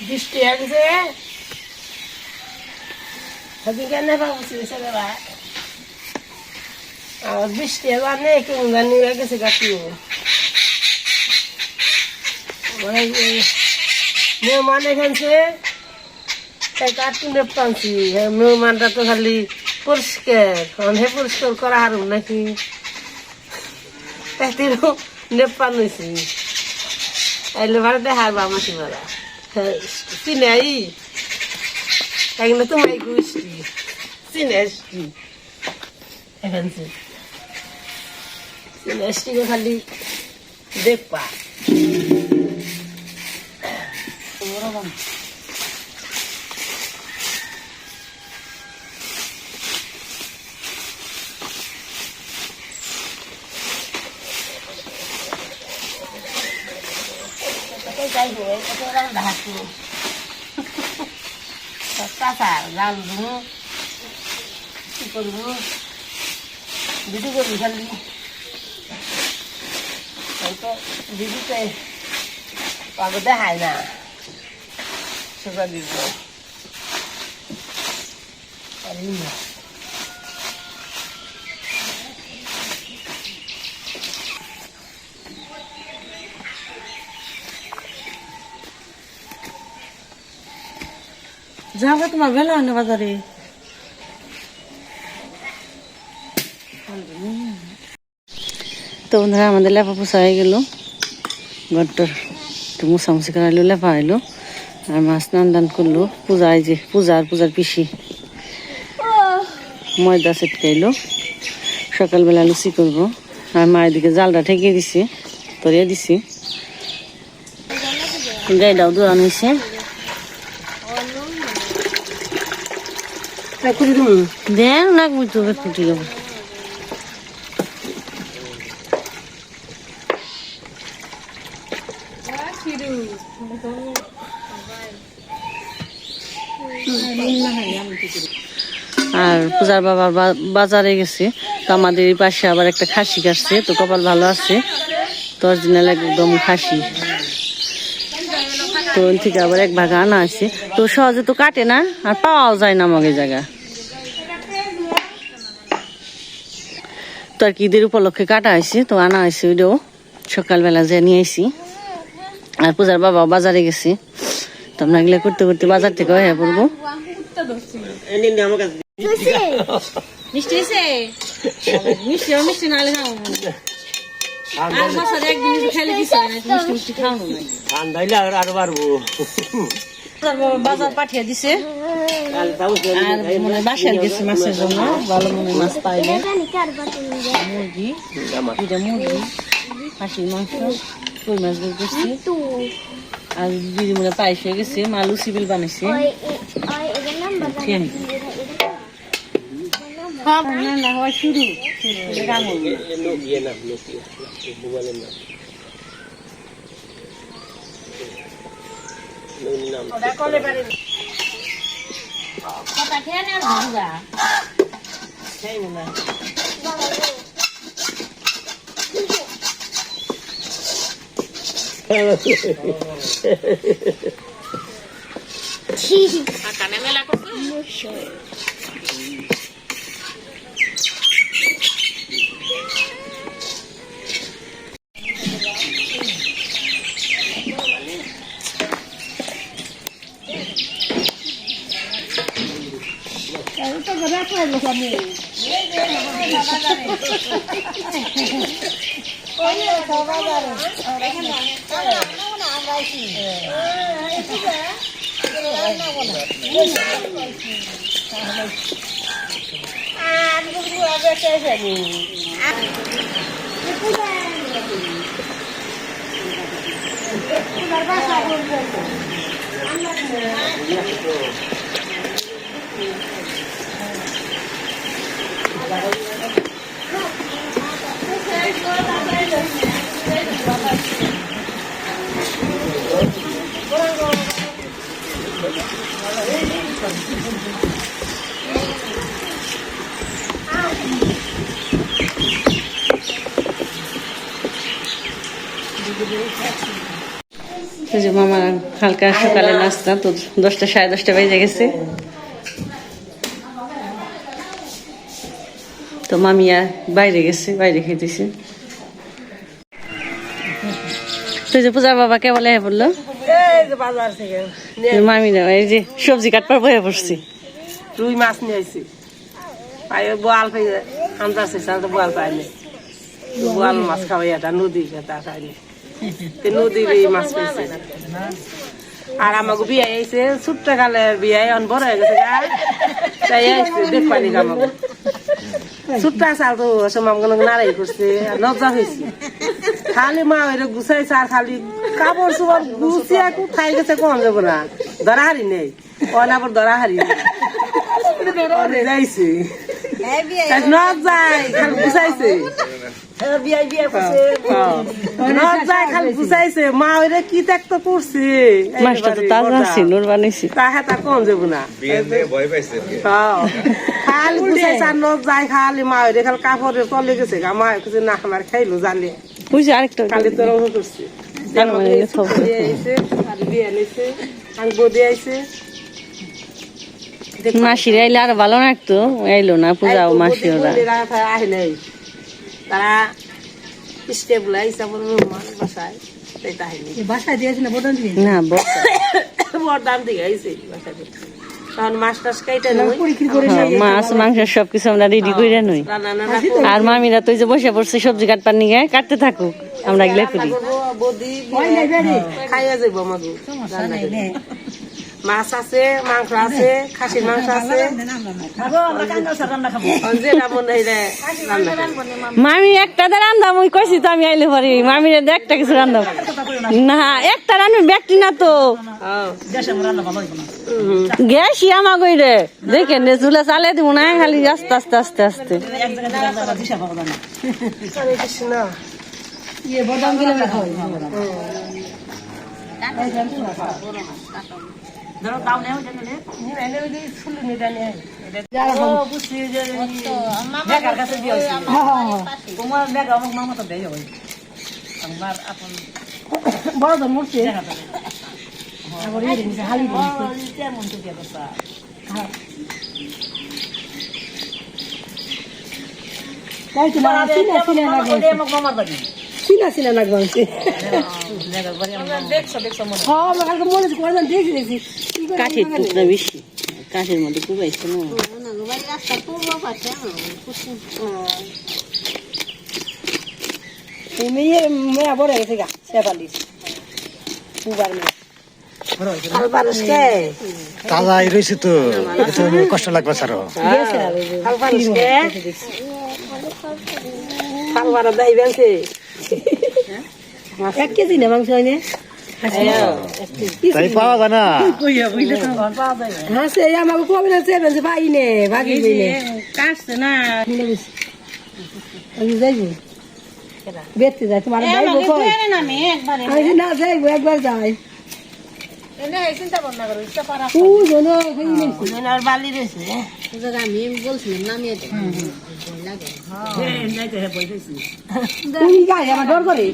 বৃষ্টি আসছে কেন পাবছি ছেলেরা আর বৃষ্টি জানে কেমন জানি গেছে কাটিও মেহমান এখানছে কার্টুনে টানছি মেহমানটা তো খালি পরিষ্কার হে পরিষ্কার করা হারুন নাকি তাইতেও নেপান হয়েছি আইলে ভাড়াতে হারবা মাসি মারা চিনাই একদিন তোমার গোষ্ঠী চিনাসটি এখানছে চিনাসটিকে খালি দেখবা যাই হোক ঢাকু কাঁচা রাঁধবো কি করবো দিদি করবি খালি তো দিদিতে পাবো দেখায় না সোজা দিব পারি না যাবো তোমার বেলা হয় না বাজারে তো বন্ধুরা আমাদের লেপা পোষা হয়ে গেল ঘরটার একটু মুছামুছি করাইলো লেপা হইলো আর মাছ স্নান দান করলো পূজায় যে পূজার পিসি ময়দা ছিটকাইলো সকালবেলা লুচি করবো আর মায়ের দিকে জালটা ঠেকিয়ে দিছি তরিয়ে দিছি গাইটাও দোয়ান হয়েছে দেখ না বুঝতে হবে ফুটি যাবো আর পূজার বাবা বাজারে গেছে তো আমাদের এই পাশে আবার একটা খাসি কাটছে তো কপাল ভালো আছে তো অরিজিনাল একদম খাসি তো ওই থেকে আবার এক ভাগ আনা আছে তো সহজে তো কাটে না আর পাওয়াও যায় না আমাদের জায়গা তো আর কি ঈদের উপলক্ষে কাটা হয়েছে তো আনা হয়েছে ওইটাও সকালবেলা যে নিয়ে আসি আর পূজার বাবা বাজারে গেছে তো আমরা এগুলো করতে করতে বাজার থেকে হয়ে পড়বো মিষ্টি মিষ্টি নাহলে বাজার পাঠিয়ে দিছে বাসায় গেছে মাছের জন্য ভালো মনে মাছ পাইলে মুরগি খাসির মাংস কই মাছ বের করছি আর দিদি মনে পায়েস হয়ে গেছে মালু সিবিল বানাইছে শুরু মামা হালকা সকালে নাস্তা তো 10টা 10:30 বেজে গেছে। তো মামিয়া বাইরে গেছে, বাইরে খেতেছে। তো যে পূজার বাবা কে বলে বললো মামি না, এই যে সবজি কাটবার বয়ে পড়ছি। রুই মাছ নিয়ে আসছি, বোয়াল পেয়ে আনতে বোয়াল পাইনি, বোয়াল মাছ খাওয়াই এটা নদী খাইনি, নদীর এই মাছ পেয়েছে। আর আমাকে বিয়ে আইছে ছোট্ট কালের বিয়ে, এখন বড় হয়ে গেছে তাই আইছে দেখ পানি আমাকে ছোট্ট চাল তো মামগুলো নাড়াই করছে, লজ্জা হয়েছে। খালি মা ওইটা গুছাইছে আর খালি কাপড় চোপড় গুছিয়ে খাই গেছে, কম যাবো না, ধরা হারি নেই আবার ধরা হারি যাইছে যায় খালি গুছাইছে খালি গুছাইছে। মা ওইটা কি ত্যাগতো করছে, মাছটা তো তাজা ছিল বানাইছি, তা কম যাবো না। খালি গুছাইছে আর নখ যায়, খালি মা ওইটা খালি কাপড়ে চলে গেছে। মা কিছু না আমার খাইলো জানে বুঝছি আরেকটা খালি তোর করছে। মাসির আইলে আর ভালো লাগতো, আইলো না পূজাও মাসি ওরা আহিলে তারা স্টেবল বাসায় বাসায় দিয়েছে না বদান দিয়ে না বদান দিয়ে আইছে বাসায়। তখন মাছ টাছ কাইটা মাছ মাংস সবকিছু আমরা রেডি করে নই। আর মামিরা তো যে বসে পড়ছে সবজি কাটবার নিয়ে, কাটতে থাকুক আমরা গেলে করি। খাইয়া যাবো আমাকে মাছ আছে, মাংস আছে, খাসির মাংস আছে, মামি একটা রান্ধাম ওই কইছি তো আমি আইলে পারি, মামির একটা কিছু রান্ধাম না, একটা রান্না ব্যক্তি না তো গ্যাসই আমার কই রে দেখেন রে, চুলা চালে দিব না, খালি আস্তে আস্তে আস্তে আস্তে বড় মূর্তি চিনা চিনা লাগবে কাঠের টুকরা বেশি, কাঠের মধ্যে কুবাইছে না মেয়ে মেয়া বড় গেছে গা সেবালিশ পুবার মেয়ে তাজা রয়েছে তো কষ্ট লাগবে স্যার। এক কেজি না মাংস হয়নি তাই পাওয়া যায় না, আমাকে কবে না পাই নে ভাগি কাটছে না যাইবো বেরতে যায় তোমার না যাইবো একবার যাই আর বালি রয়েছে আমি বলছিলাম নামিয়ে আমার ডর করে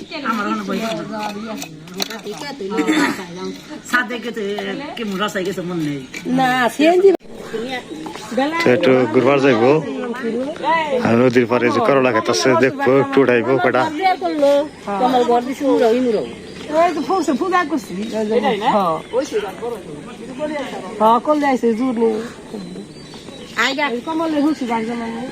না সিএনজি তো একটু ঘুরবার যাইবো আর নদীর পারে যে করলা খেত আছে দেখবো একটু উঠাইবো কটা আমার ঘর দিছি মুড়াই মুড়াও ফুলছে পূজা করছি হ্যাঁ করলে আইসে জোর নেই আইগা কমলে হুসি বাড়ি মানে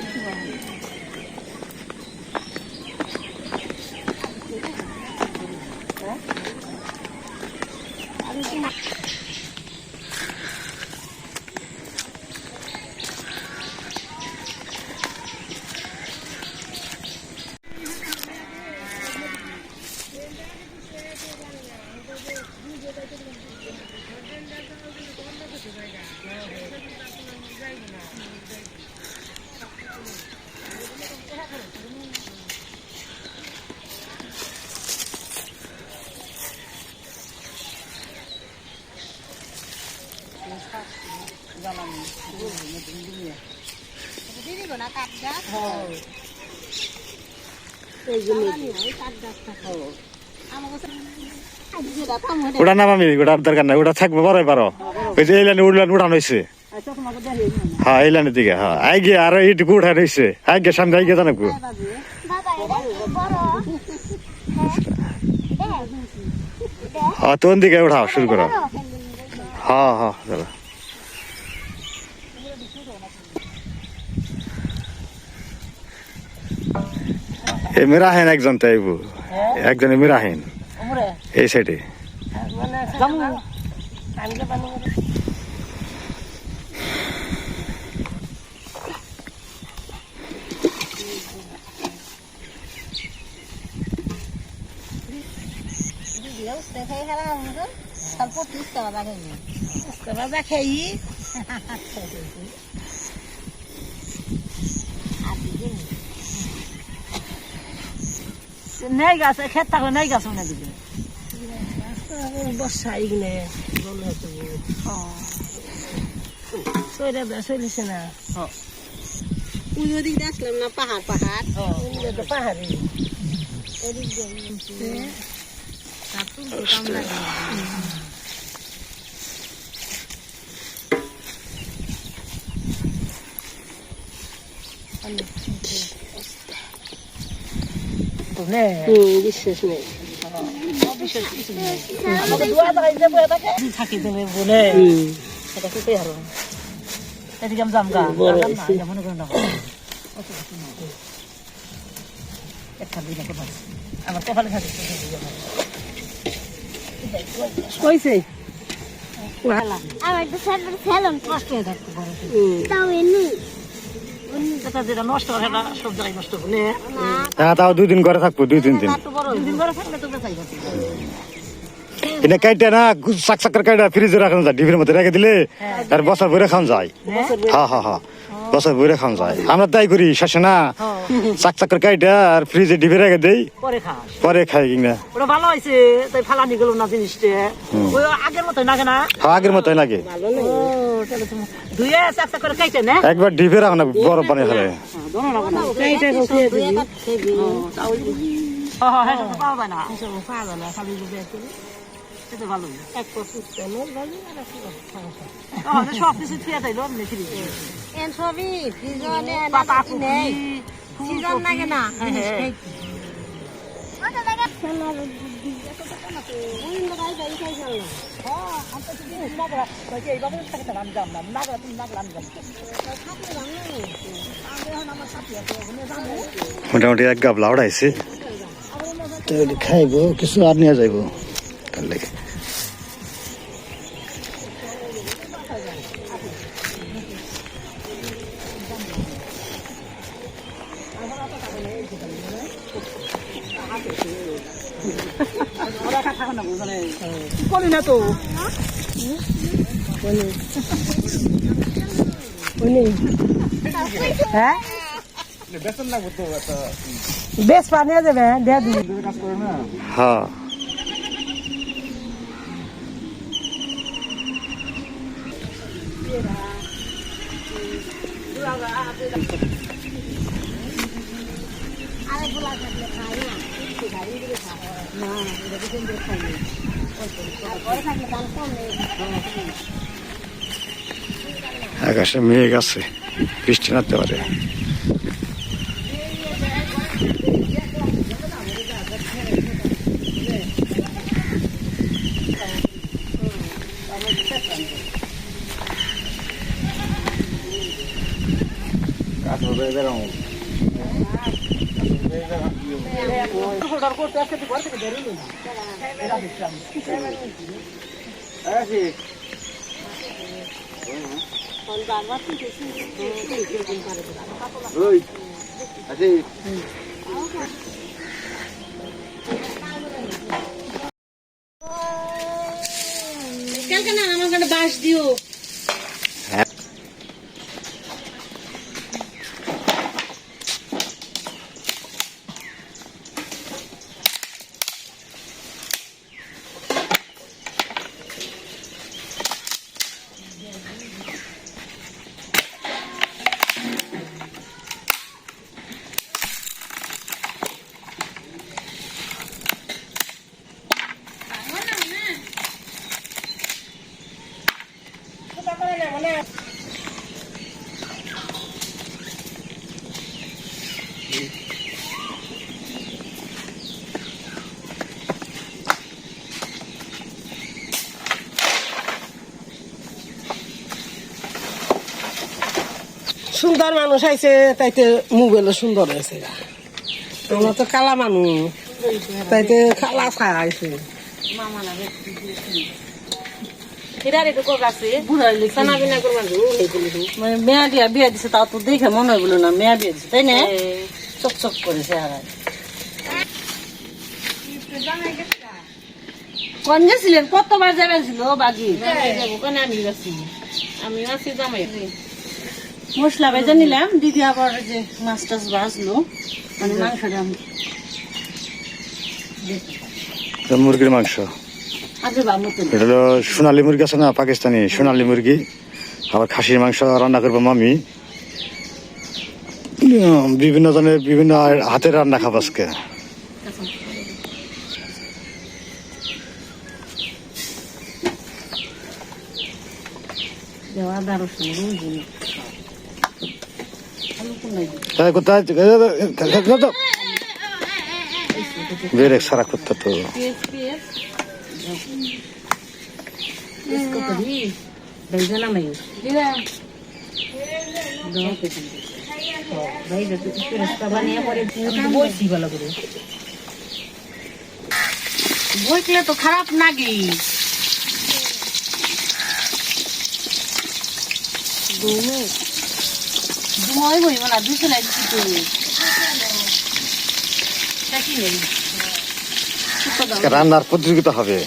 ওটা নামামি ওটার দরকার নাই ওটা থাকবো বড় পারো ওই যে এই লাইনে উড়লান উঠানো হয়েছে হ্যাঁ এই লাইনের দিকে হ্যাঁ আই গিয়ে আর এইটুকু উঠা রয়েছে আই গিয়ে সামনে আই গিয়ে জানাবো হ্যাঁ তোর দিকে উঠাও শুরু করো হ্যাঁ হ্যাঁ চলো এ মেরাহেন একজন তাইব একজন মেরাহেন এই সাইডে নেই গাছ খেত থাকলে নেই গাছ মনে দিবে বর্ষা এগুলো চলেছে না পুজো দিক আসলাম না পাহাড় পাহাড় তো পাহাড়ি বিশ্বাস নেই থাকি দেবে বলে এটা খেতে হারো এদিকে আমি জামগা মনে করেন একটা দিন আমার কপালে খাতে কইছে আমার তো সার্ভার ফেলন নষ্ট হয়ে থাকতে পারে তাও এমনি এটা যেটা নষ্ট হয় না সব জায়গায় নষ্ট হলে হ্যাঁ তাও 2 দিন করে থাকবো 2-3 দিন দিন করে থাকলে তো বেঁচাই গেছে এটা কাইটা না চাক চাক কাইটা ফ্রিজে রাখানো যায় ডিপের মধ্যে রেখে দিলে আর বছর ভরে খাওয়া যায় হ্যাঁ হ্যাঁ হ্যাঁ বছর ভরে খাওয়া যায় আমরা তাই করি শেষে না চাক চাক কাইটা আর ফ্রিজে ডিপে রেখে দেই পরে খাস পরে খাই কিনা ওটা ভালো হয়েছে তাই ফালানি গেল না জিনিসটা ওই আগের মতোই লাগে না হ্যাঁ আগের মতোই লাগে তাহলে তুমি ধুয়ে চাকচা করে খাইতে না একবার ডিপে রাখো না বরফ বানিয়ে ফেলে পাওয়া যায় না খালি সেটা ভালো সব কিছু খেয়ে তাইলো এন সবই ফ্রিজনে পাতা নেই সিজন লাগে না মোটামুটি এক গাবলা উঠাইছে খাইবো কিছু আর নিয়ে যাইব তার লেগে করি না তো হ্যাঁ বেশ পানি যাবে দিয়ে দিবি হ্যাঁ আরে বলা থাকলে খাই না না এটা কিন্তু খাই না পরে থাকলে দাম কম নেই আকাশে মেঘ আছে, বৃষ্টি নামতে পারে। কালকে না আমার কাছে বাঁশ দিও। সুন্দর মানুষ আইছে তাইতে মোবাইলও সুন্দর হয়েছে আমরা তো কালা মানুষ তাইতে কালা ছায়া আইছে মানে মেয়া দিয়া বিয়া দিছে তাও তো দেখে মনে হয় বলো না মেয়া বিয়া দিছে তাই না চকচক করেছে আর কোন গেছিলেন কতবার যাবেন ছিল বাজি আমি গেছি আমি আছি জামাই মশলা ভেজে নিলাম দিদি আবার যে মাছ টাছ ভাজলো মানে মাংসটা মুরগির মাংস, আগে বা মতন এটা হলো সোনালী মুরগি আছে না, পাকিস্তানি সোনালী মুরগি। আবার খাসির মাংস রান্না করবো মামি। বিভিন্ন জনের বিভিন্ন হাতের রান্না খাবো আজকে। আদা রসুন তাই কোথায় বের সারা করতে তো বইলে তো খারাপ নাকি দুময় বইব না দুই চলাই দিচ্ছি তো রান্নার প্রতিযোগিতা হবে।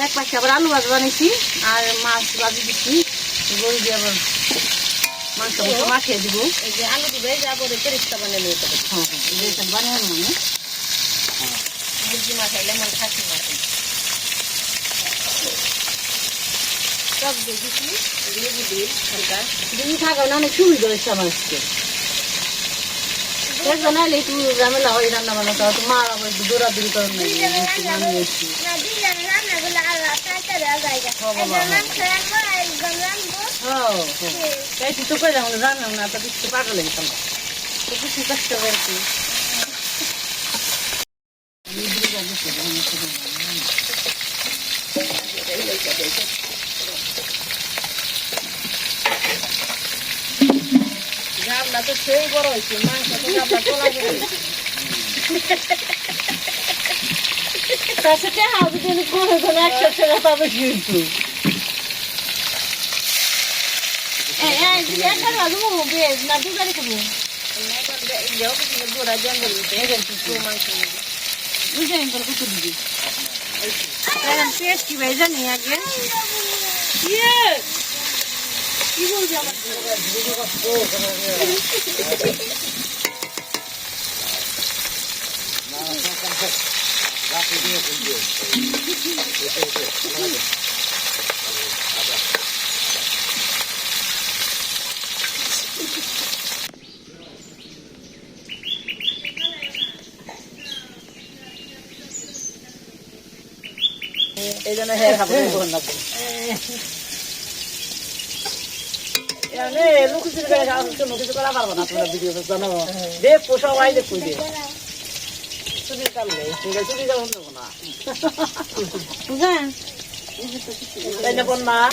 এক পাশে আবার আলু ভাজ বানিয়েছি আর মাছ ভাজি দিচ্ছি গরু দিয়ে আবার মাংস মাখিয়ে দিব। এই যে আলু দিবে যাবো পেরিস্তা বানিয়ে নিয়ে যাবে। হ্যাঁ হ্যাঁ বানিয়ে মানে মুরগি মাছ আইলে আমার খাসি মাছ সব দেখেছি লেবু দিয়ে হালকা তুমি থাকা না অনেক সুবিধা হয়েছে আমার আজকে নাইলে একটু ঝামেলা হয় রান্না বান্না তাও তো মার আবার একটু দৌড়াদৌড়ি করেন তো করে রান্না না তো কিছু পাগল গেতাম তো কিছু কষ্ট হয়েছে গাবলা তো সেই বড় হয়েছে মাংস তো গাবলা তোলা তার সাথে হাউস যদি কোনো কোনো একসাথে পাবে কিন্তু একবার ভালো বেশ না দু গাড়ি করবো গোড়া জঙ্গল মাংস বুঝলেন কত দিদি টেস্টি ভাই জানি আগে এই জন্য হ্যাঁ খাবো লুকুচির করে কিছু করা পারবো না তোমরা ভিডিও জানো দেখ সবাই দেখ কই দে চুরির কাম নেই চুরি যাবো না তাই না বন্যা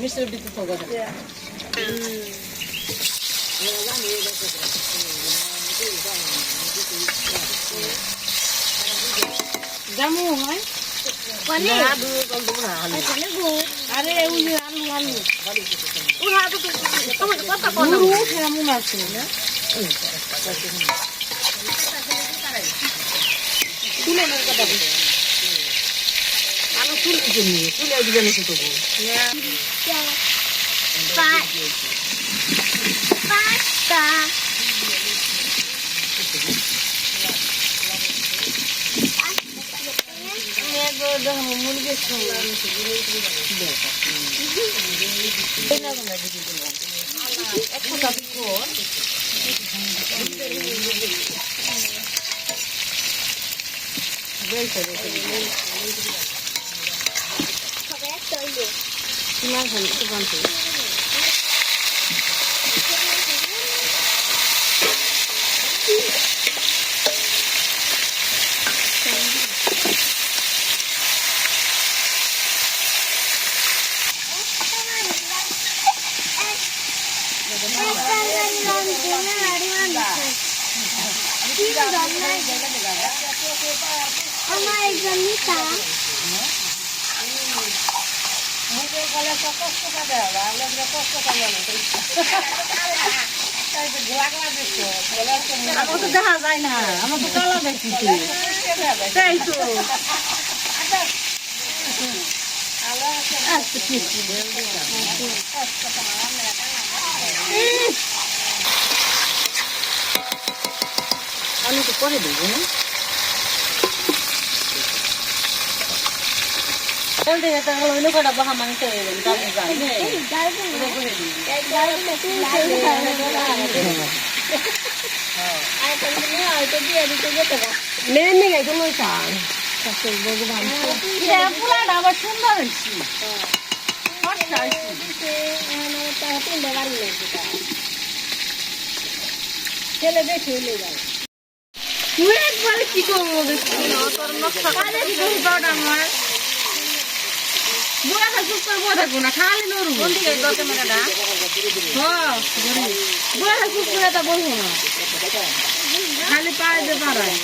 মিষ্টির বিদ্যুৎ হবে জামু হয় আরে আলু আলু কেমন আছে না তুলনের কথা আলু তুলে তুলে দিবেন তো আমার তো দেখা যায় না আমার তো কালা দেখছি তাই তো আমি তো করে দেবো না বলতে যেতে হলো কটা বাহা মাংস আবার সুন্দর হয়েছি ছেলে দেখে তুই একবারে কি করবো আমার বুড়া চুপ করে বসে থাকবো না খালি নড়ু বুড়া চুপ করে তা বলবো না খালি পায়ে দিয়ে পাড়ায়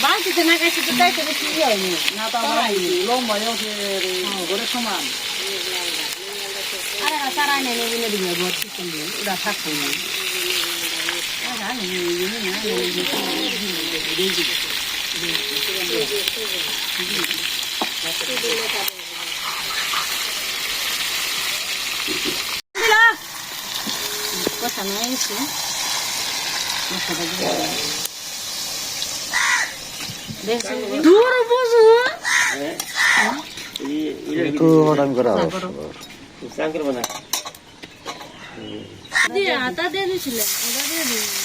বাড়িতে না কাছে তো তাই করে কি হয়নি না তো আমার লম্বা ঘরে সমান আরে সারা নেই নেই দিবে ঘর সিস্টেম দিয়ে ওরা থাকতো না কথা নয় দূর বুঝু তো টাইম করা আটা দিয়ে দিয়েছিলেন ওটা দিয়ে দিন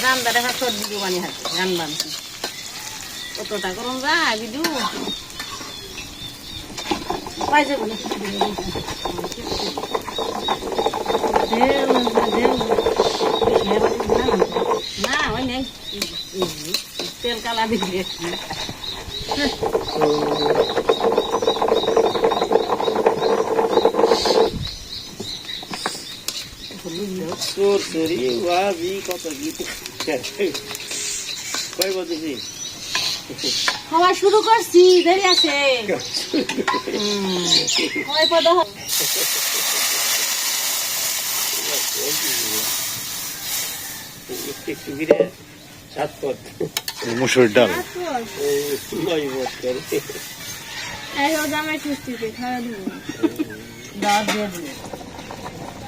রান্না দেখা শর্ট ভিডিও বানিয়ে হাতে রান্না কতটা করুন যায় ভিডিও পাই যাবো না না ওই নেই তেল কালা দিলে খাওয়া শুরু করছি দেরি আছে মুসুর ডাল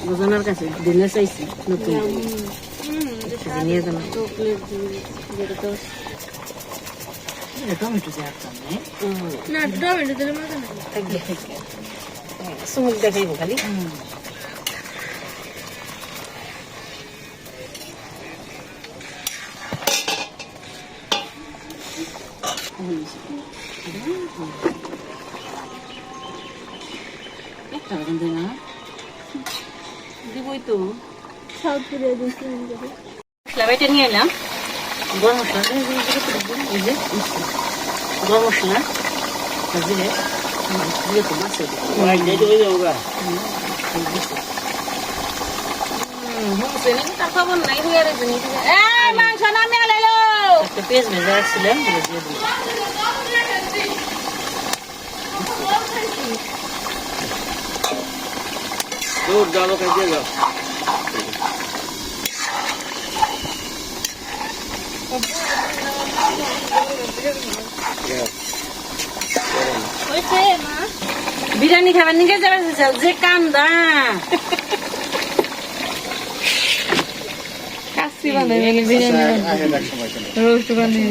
দুজনের কাছে দিনে চাইছি নতুন নিয়ে যাবো টমেটো সুমুক দেখাইবো খালি একটা না দিবই তো মশলা বেটে নিয়ে এলাম গরম মশলা গরম মশলা দিলে দিয়ে তো মাছের খবর নাই মাংস নামিয়ে এলো একটা পেঁয়াজ ভেজে রাখছিলাম দিয়ে দিলাম ডালো খাইতে যাও বিরিয়ানি খাবার নিয়ে যাবে যে কান্দা কাশি বানাই বিরিয়ানি রোস্ট বানাই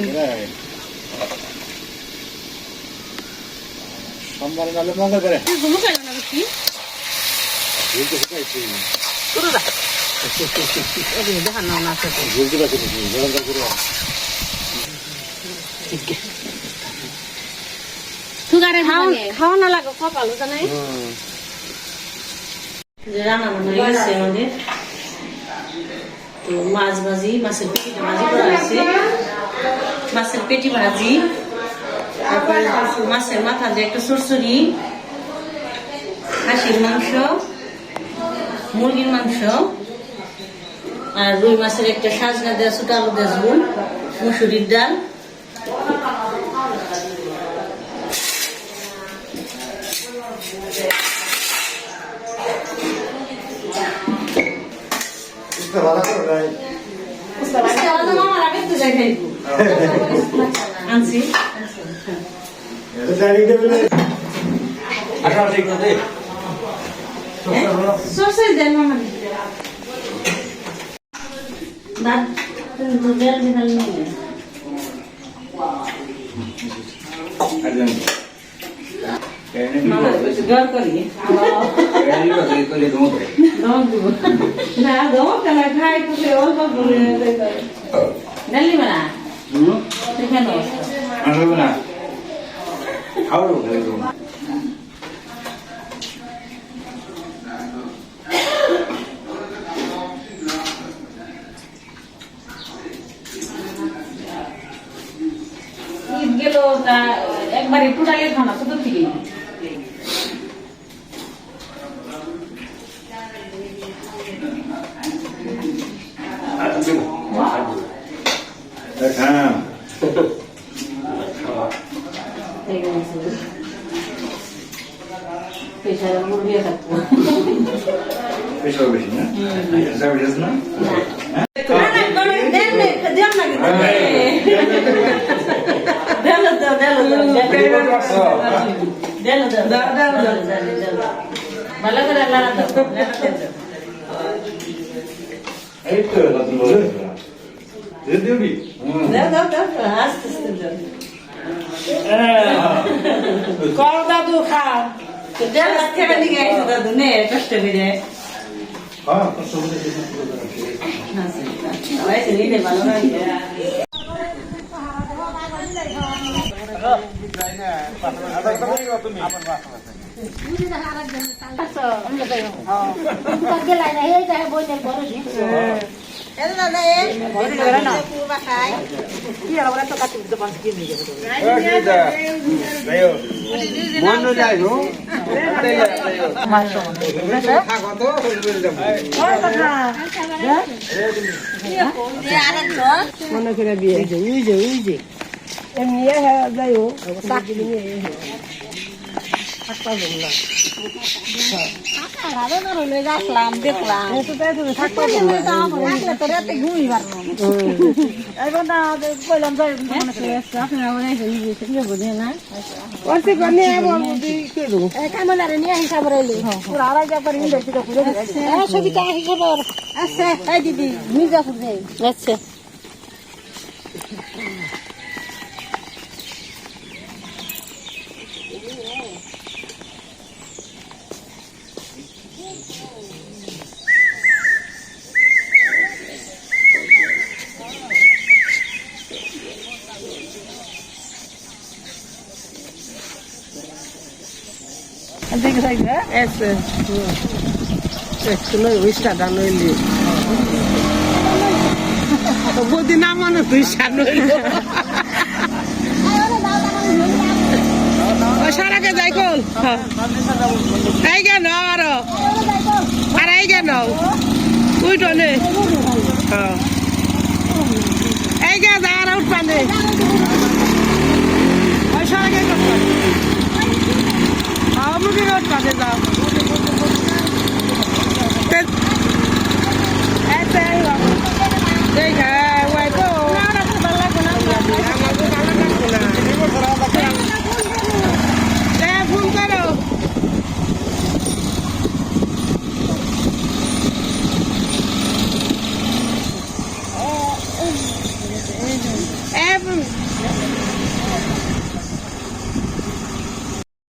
সোমবার নালে মঙ্গল করে ঘুমো গেল না কি পুরো দা এই দেখা না না তো জলদি বাকি গরম করে সুগারে খাওয়া না লাগে কপাল জানাই যে রান্না বান্না হয়েছে আমাদের তো মাছ ভাজি মাছের পেটি ভাজি করা হয়েছে মাছের পেটি ভাজি তারপরে মাছের মাথা দিয়ে একটা সরসরি খাসির মাংস মুরগির মাংস আর রুই মাছের একটা সাজনা দেওয়া ছোট আলু দেওয়া ঝোল মুসুরির ডাল আনছি সরষে দেন মামা দাদ দুধের বিড়াল নিয়ে মামা গর করি দম দিব না দম কেন খাই তো অল্প করে ডালি বানা এখানে না খাওয়া ঈদ গেল তা একবার একটু ডালের খানা ছোট থেকে হ্যাঁ পেশার মুরগি থাকবো পেশাও বেশি না সার্ভিস না ভালো করে এই তো দিবি কর দাদু খা দাদু নে কষ্ট করে গেলাই না এই যায় বইনের বড় বন্ধ যাই গো মনে করে বিয়ে এমনি যাই হোক চাকরি নিয়ে আসলাম দেখলাম নিয়ে হিসাব রইলি ছবিটা হিসাব আচ্ছা তাই দিদি মির্জাপুর যাই আচ্ছা Esse. Esse não é o estado no ele. Eu vou de na mão do estado no ele. O chara que dai col. Ai que não, aro. Para ai que não. Ui to ne. Ai que da aro pande. O chara que ko. Amo que não pande da.